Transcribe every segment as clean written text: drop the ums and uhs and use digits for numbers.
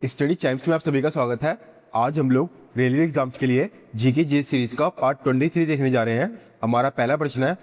Study champs में आप सभी का स्वागत है। आज हम लोग रेलवे एग्जाम्स के लिए जीके जी सीरीज का पार्ट 23 देखने जा रहे हैं। हमारा पहला प्रश्न है,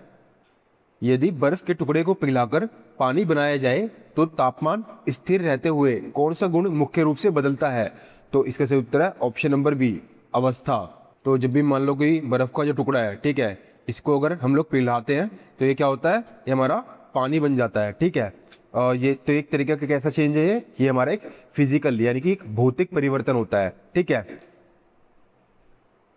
यदि बर्फ के टुकड़े को पिघलाकर पानी बनाया जाए तो तापमान स्थिर रहते हुए कौन सा गुण मुख्य रूप से बदलता है? तो इसका सही उत्तर है ऑप्शन नंबर बी, अवस्था। तो जब भी मान लो कि बर्फ का जो टुकड़ा है, ठीक है, इसको अगर हम लोग पिघलाते हैं तो ये क्या होता है, ये हमारा पानी बन जाता है। ठीक है, ये तो एक तरीके का कैसा चेंज है, ये हमारा एक फिजिकल यानी कि एक भौतिक परिवर्तन होता है। ठीक है,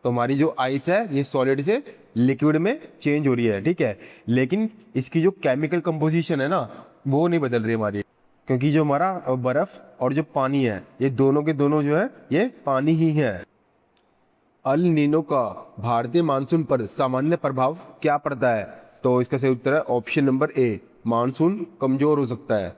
तो हमारी जो आइस है ये सॉलिड से लिक्विड में चेंज हो रही है। ठीक है, लेकिन इसकी जो केमिकल कंपोजिशन है ना, वो नहीं बदल रही हमारी, क्योंकि जो हमारा बर्फ और जो पानी है ये दोनों के दोनों जो है ये पानी ही है। अल नीनो का भारतीय मानसून पर सामान्य प्रभाव क्या पड़ता है? तो इसका सही उत्तर है ऑप्शन नंबर ए, मानसून कमजोर हो सकता है।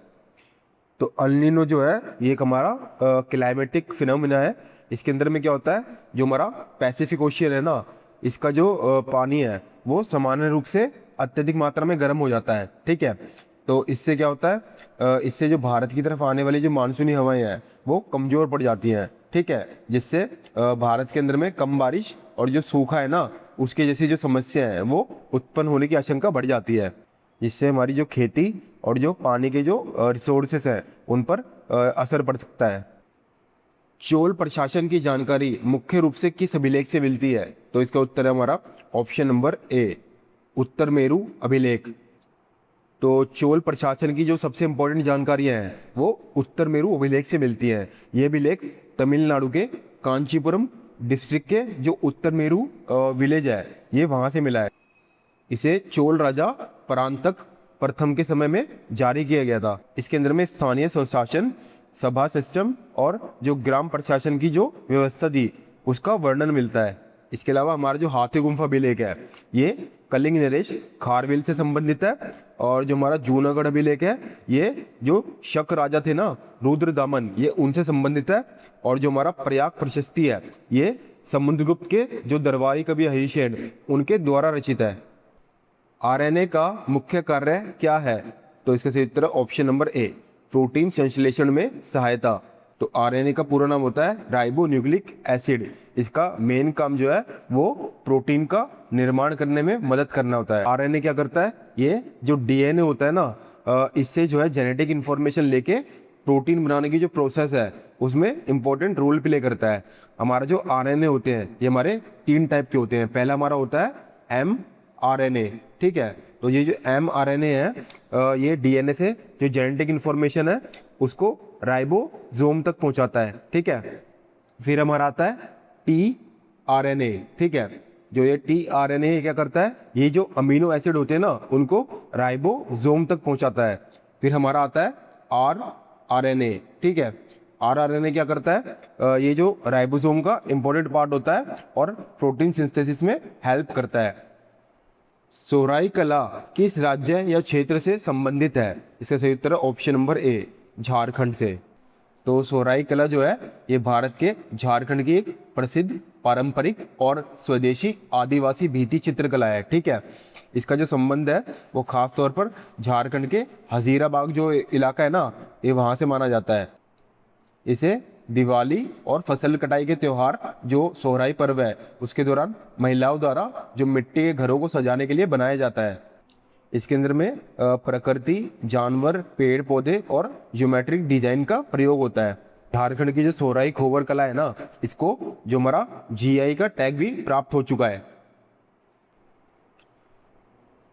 तो अल नीनो जो है ये एक हमारा क्लाइमेटिक फिनोमिना है। इसके अंदर में क्या होता है, जो हमारा पैसिफिक ओशियन है ना, इसका जो पानी है वो सामान्य रूप से अत्यधिक मात्रा में गर्म हो जाता है। ठीक है, तो इससे क्या होता है, इससे जो भारत की तरफ आने वाली जो मानसूनी हवाएं हैं वो कमज़ोर पड़ जाती हैं। ठीक है, जिससे भारत के अंदर में कम बारिश और जो सूखा है ना, उसके जैसी जो समस्या है वो उत्पन्न होने की आशंका बढ़ जाती है, जिससे हमारी जो खेती और जो पानी के जो रिसोर्सेस हैं उन पर असर पड़ सकता है। चोल प्रशासन की जानकारी मुख्य रूप से किस अभिलेख से मिलती है? तो इसका उत्तर है हमारा ऑप्शन नंबर ए, उत्तर मेरु अभिलेख। तो चोल प्रशासन की जो सबसे इंपॉर्टेंट जानकारियां हैं वो उत्तर मेरु अभिलेख से मिलती हैं। ये अभिलेख तमिलनाडु के कांचीपुरम डिस्ट्रिक्ट के जो उत्तर मेरु विलेज है ये वहाँ से मिला है। इसे चोल राजा परांतक प्रथम के समय में जारी किया गया था। इसके अंदर में स्थानीय स्वशासन, सभा सिस्टम और जो ग्राम प्रशासन की जो व्यवस्था थी उसका वर्णन मिलता है। इसके अलावा हमारा जो हाथी गुम्फा अभिलेख है ये कलिंग नरेश खारवेल से संबंधित है। और जो हमारा जूनागढ़ अभिलेख है ये जो शक राजा थे ना, रुद्रदामन, ये उनसे संबंधित है। और जो हमारा प्रयाग प्रशस्ति है ये समुद्रगुप्त के जो दरबारी कवि हरिशेन उनके द्वारा रचित है। आरएनए का मुख्य कार्य क्या है? तो इसका सही उत्तर है ऑप्शन नंबर ए, प्रोटीन संश्लेषण में सहायता। तो आरएनए का पूरा नाम होता है राइबो न्यूक्लिक एसिड। इसका मेन काम जो है वो प्रोटीन का निर्माण करने में मदद करना होता है। आरएनए क्या करता है, ये जो डीएनए होता है ना, इससे जो है जेनेटिक इंफॉर्मेशन लेके प्रोटीन बनाने की जो प्रोसेस है उसमें इंपॉर्टेंट रोल प्ले करता है। हमारा जो आरएनए होते हैं ये हमारे 3 टाइप के होते हैं। पहला हमारा होता है एम आरएनए। ठीक है, तो ये जो एम आरएनए है ये डीएनए से जो जेनेटिक इंफॉर्मेशन है उसको राइबोसोम तक पहुंचाता है। ठीक है, फिर हमारा आता है टी आरएनए। ठीक है, जो ये टी आरएनए क्या करता है, ये जो अमीनो एसिड होते हैं ना उनको राइबोसोम तक पहुंचाता है। फिर हमारा आता है आर आरएनए। ठीक है, आर आरएनए क्या करता है, ये जो राइबोसोम का इंपॉर्टेंट पार्ट होता है और प्रोटीन सिंथेसिस में हेल्प करता है। सोहराई कला किस राज्य या क्षेत्र से संबंधित है? इसका सही उत्तर है ऑप्शन नंबर ए, झारखंड से। तो सोहराई कला जो है ये भारत के झारखंड की एक प्रसिद्ध पारंपरिक और स्वदेशी आदिवासी भित्ति चित्रकला है। ठीक है, इसका जो संबंध है वो खास तौर पर झारखंड के हजीराबाग जो इलाका है ना, ये वहाँ से माना जाता है। इसे दिवाली और फसल कटाई के त्यौहार जो सोहराई पर्व है उसके दौरान महिलाओं द्वारा जो मिट्टी के घरों को सजाने के लिए बनाया जाता है। इसके अंदर में प्रकृति, जानवर, पेड़ पौधे और ज्योमेट्रिक डिजाइन का प्रयोग होता है। झारखंड की जो सोहराई खोवर कला है ना, इसको जो हमारा जीआई का टैग भी प्राप्त हो चुका है।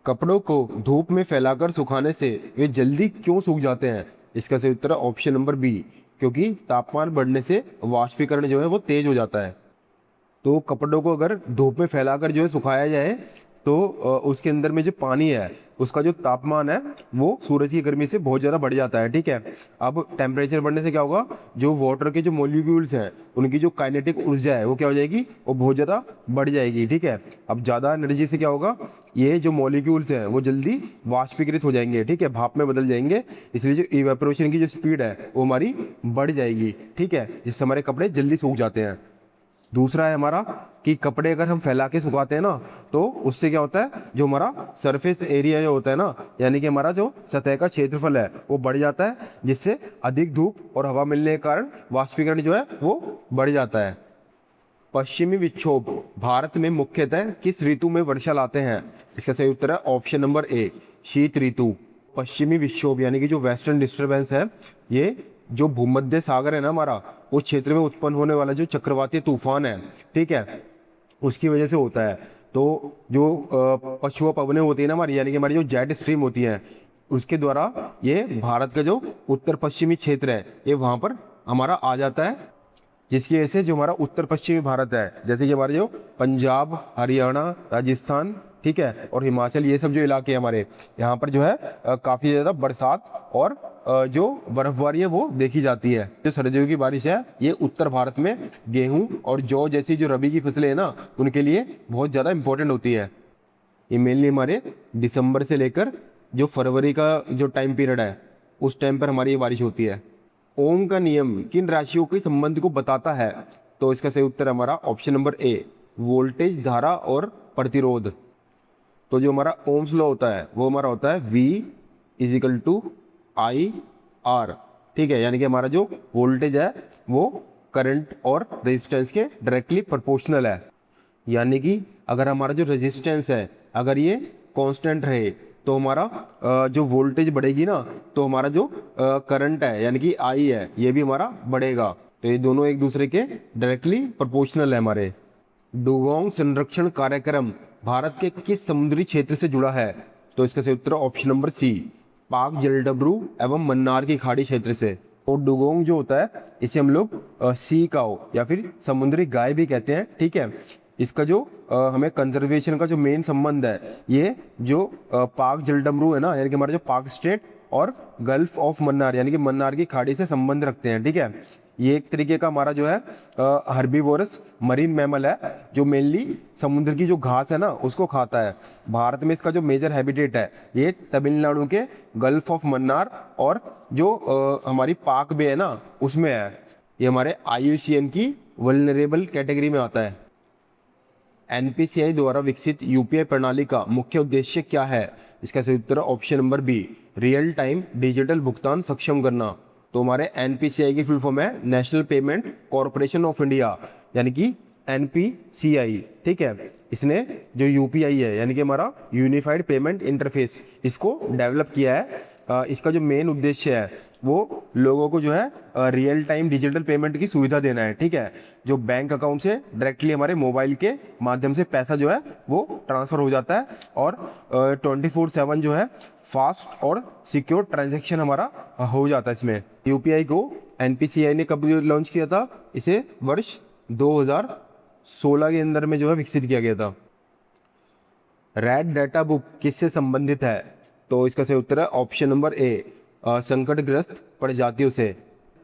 कपड़ों को धूप में फैलाकर सुखाने से वे जल्दी क्यों सूख जाते हैं? इसका सही उत्तर है ऑप्शन नंबर बी, क्योंकि तापमान बढ़ने से वाष्पीकरण जो है वो तेज हो जाता है। तो कपड़ों को अगर धूप में फैलाकर जो है सुखाया जाए तो उसके अंदर में जो पानी है उसका जो तापमान है वो सूरज की गर्मी से बहुत ज़्यादा बढ़ जाता है। ठीक है, अब टेम्परेचर बढ़ने से क्या होगा, जो वाटर के जो मॉलिक्यूल्स हैं उनकी जो काइनेटिक ऊर्जा है वो क्या हो जाएगी, वो बहुत ज़्यादा बढ़ जाएगी। ठीक है, अब ज़्यादा एनर्जी से क्या होगा, ये जो मॉलिक्यूल्स हैं वो जल्दी वाष्पीकृत हो जाएंगे। ठीक है, भाप में बदल जाएंगे, इसलिए जो इवेपोरेशन की जो स्पीड है वो हमारी बढ़ जाएगी। ठीक है, जिससे हमारे कपड़े जल्दी सूख जाते हैं। दूसरा है हमारा कि कपड़े अगर हम फैला के सुखाते हैं ना तो उससे क्या होता है, जो हमारा सरफेस एरिया जो होता है ना, यानी कि हमारा जो सतह का क्षेत्रफल है वो बढ़ जाता है, जिससे अधिक धूप और हवा मिलने के कारण वाष्पीकरण जो है वो बढ़ जाता है। पश्चिमी विक्षोभ भारत में मुख्यतः किस ऋतु में वर्षा लाते हैं? इसका सही उत्तर है ऑप्शन नंबर ए, शीत ऋतु। पश्चिमी विक्षोभ यानी कि जो वेस्टर्न डिस्टरबेंस है, ये जो भूमध्य सागर है ना हमारा, उस क्षेत्र में उत्पन्न होने वाला जो चक्रवाती तूफान है, ठीक है, उसकी वजह से होता है। तो जो पछुआ पवनें होती है ना हमारी, यानी कि हमारी जो जेट स्ट्रीम होती है, उसके द्वारा ये भारत का जो उत्तर पश्चिमी क्षेत्र है ये वहाँ पर हमारा आ जाता है, जिसकी वजह से जो हमारा उत्तर पश्चिमी भारत है, जैसे कि हमारे जो पंजाब, हरियाणा, राजस्थान, ठीक है, और हिमाचल, ये सब जो इलाके हैं हमारे, यहाँ पर जो है काफ़ी ज़्यादा बरसात और जो बर्फबारी है वो देखी जाती है। जो सर्दियों की बारिश है ये उत्तर भारत में गेहूं और जौ जैसी जो रबी की फसलें हैं ना, उनके लिए बहुत ज़्यादा इंपॉर्टेंट होती है। ये मेनली हमारे दिसंबर से लेकर जो फरवरी का जो टाइम पीरियड है, उस टाइम पर हमारी ये बारिश होती है। ओम का नियम किन राशियों के संबंध को बताता है? तो इसका सही उत्तर हमारा ऑप्शन नंबर ए, वोल्टेज, धारा और प्रतिरोध। तो जो हमारा ओम्स लॉ होता है वो हमारा होता है V is equal to I R, ठीक है, यानी कि हमारा जो वोल्टेज है वो करंट और रेजिस्टेंस के डायरेक्टली प्रोपोर्शनल है। यानी कि अगर हमारा जो रेजिस्टेंस है अगर ये कांस्टेंट रहे तो हमारा जो वोल्टेज बढ़ेगी ना, तो हमारा जो करंट है यानी कि आई है ये भी हमारा बढ़ेगा। तो ये दोनों एक दूसरे के डायरेक्टली प्रोपोर्शनल है हमारे। डुगोंग संरक्षण कार्यक्रम भारत के किस समुद्री क्षेत्र से जुड़ा है? तो इसका सही उत्तर ऑप्शन नंबर सी, पाक जलडमरू एवं मन्नार की खाड़ी क्षेत्र से। और डुगोंग जो होता है इसे हम लोग सी काऊ या फिर समुद्री गाय भी कहते हैं, ठीक है। इसका जो हमें कंजर्वेशन का जो मेन संबंध है, ये जो पाक जलडमरू है ना, यानी कि हमारा जो पाक स्टेट और गल्फ ऑफ मन्नार यानी कि मन्नार की खाड़ी से संबंध रखते हैं, ठीक है। ये एक तरीके का हमारा जो है हर्बीवोरस मरीन मैमल है, जो मेनली समुद्र की जो घास है ना उसको खाता है। भारत में इसका जो मेजर हैबिटेट है ये तमिलनाडु के गल्फ ऑफ मन्नार और जो हमारी पाक बे है ना उसमें है। ये हमारे IUCN की वल्नरेबल कैटेगरी में आता है। NPCI द्वारा विकसित UPI प्रणाली का मुख्य उद्देश्य क्या है? इसका सही उत्तर option number B, real time digital भुगतान सक्षम करना। तो हमारे NPCI की फुल फॉर्म है national payment corporation of India, यानी कि NPCI, ठीक है। इसने जो UPI है यानी कि हमारा यूनिफाइड पेमेंट इंटरफेस, इसको डेवलप किया है। इसका जो मेन उद्देश्य है वो लोगों को जो है रियल टाइम डिजिटल पेमेंट की सुविधा देना है, ठीक है। जो बैंक अकाउंट से डायरेक्टली हमारे मोबाइल के माध्यम से पैसा जो है वो ट्रांसफ़र हो जाता है और 24/7 जो है फास्ट और सिक्योर ट्रांजैक्शन हमारा हो जाता है इसमें। UPI को NPCI ने कब लॉन्च किया था? इसे वर्ष 2016 के अंदर में जो है विकसित किया गया था। रेड डाटा बुक किससे संबंधित है? तो इसका सही उत्तर है ऑप्शन नंबर ए, संकटग्रस्त प्रजातियों से।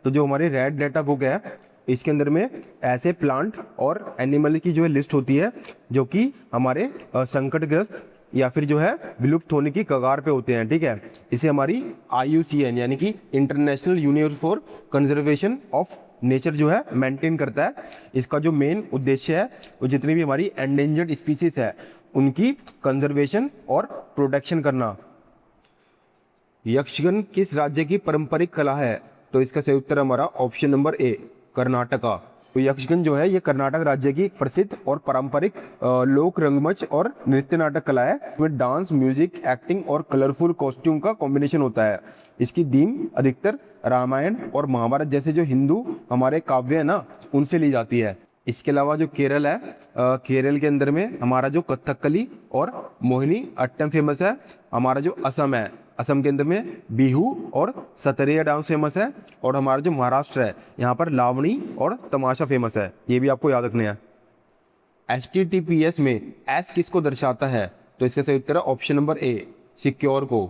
तो जो हमारी रेड डाटा बुक है इसके अंदर में ऐसे प्लांट और एनिमल की जो है लिस्ट होती है जो कि हमारे संकटग्रस्त या फिर जो है विलुप्त होने की कगार पे होते हैं, ठीक है। इसे हमारी IUCN यानी कि international union for conservation of nature जो है मेंटेन करता है। इसका जो मेन उद्देश्य है वो जितनी भी हमारी एंडेंजर्ड स्पीसीज है उनकी कंजर्वेशन और प्रोटेक्शन करना। यक्षगन किस राज्य की पारंपरिक कला है? तो इसका सही उत्तर हमारा ऑप्शन नंबर ए, कर्नाटका। तो यक्षगन जो है ये कर्नाटक राज्य की एक प्रसिद्ध और पारंपरिक लोक रंगमंच और नृत्य नाटक कला है। इसमें डांस, म्यूजिक, एक्टिंग और कलरफुल कॉस्ट्यूम का कॉम्बिनेशन होता है। इसकी थीम अधिकतर रामायण और महाभारत जैसे जो हिंदू हमारे काव्य है ना उनसे ली जाती है। इसके अलावा जो केरल है, केरल के अंदर में हमारा जो कथकली और मोहिनी अट्टम फेमस है। हमारा जो असम है, असम के अंदर में बिहू और सतरिया डांस फेमस है। और हमारा जो महाराष्ट्र है यहाँ पर लावणी और तमाशा फेमस है। ये भी आपको याद रखने हैं। HTTPS में S किसको दर्शाता है? तो इसका सही उत्तर है ऑप्शन नंबर ए, सिक्योर को।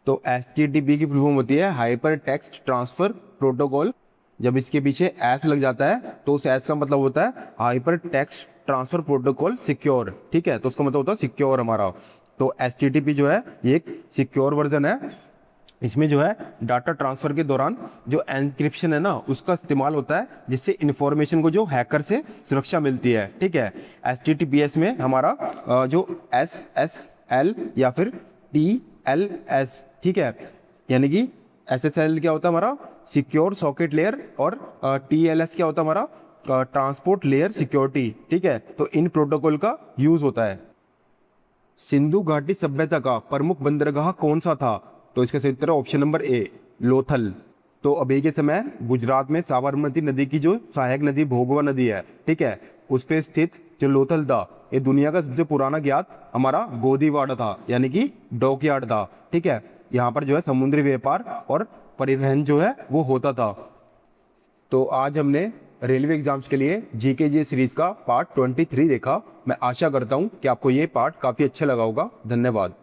तो HTTP की फुल फॉर्म होती है हाइपर टेक्स्ट ट्रांसफर प्रोटोकॉल। जब इसके पीछे S लग जाता है तो उस S का मतलब होता है hyper text transfer protocol secure, ठीक है। तो उसका मतलब होता है सिक्योर हमारा। तो HTTP जो है ये एक सिक्योर वर्जन है। इसमें जो है डाटा ट्रांसफर के दौरान जो एन्क्रिप्शन है ना उसका इस्तेमाल होता है, जिससे इंफॉर्मेशन को जो हैकर से सुरक्षा मिलती है। ठीक है, HTTPS में हमारा जो SSL या फिर TLS, ठीक है, यानी कि SSL क्या होता है हमारा सिक्योर सॉकेट लेयर, और TLS क्या होता है हमारा ट्रांसपोर्ट लेयर सिक्योरिटी। ठीक है, तो इन प्रोटोकॉल का यूज होता है। सिंधु घाटी सभ्यता का प्रमुख बंदरगाह कौन सा था? तो इसका सही उत्तर है ऑप्शन नंबर ए, लोथल। तो अभी के समय गुजरात में साबरमती नदी की जो सहायक नदी भोगवा नदी है, ठीक है, उस पे स्थित जो लोथल था, ये दुनिया का सबसे पुराना ज्ञात हमारा गोदीवाड़ा था, यानी कि डॉकयार्ड था। ठीक है, यहाँ पर जो है समुद्री व्यापार और परिवहन जो है वो होता था। तो आज हमने रेलवे एग्जाम्स के लिए GKG सीरीज का पार्ट 23 देखा। मैं आशा करता हूँ कि आपको ये पार्ट काफ़ी अच्छा लगा होगा। धन्यवाद।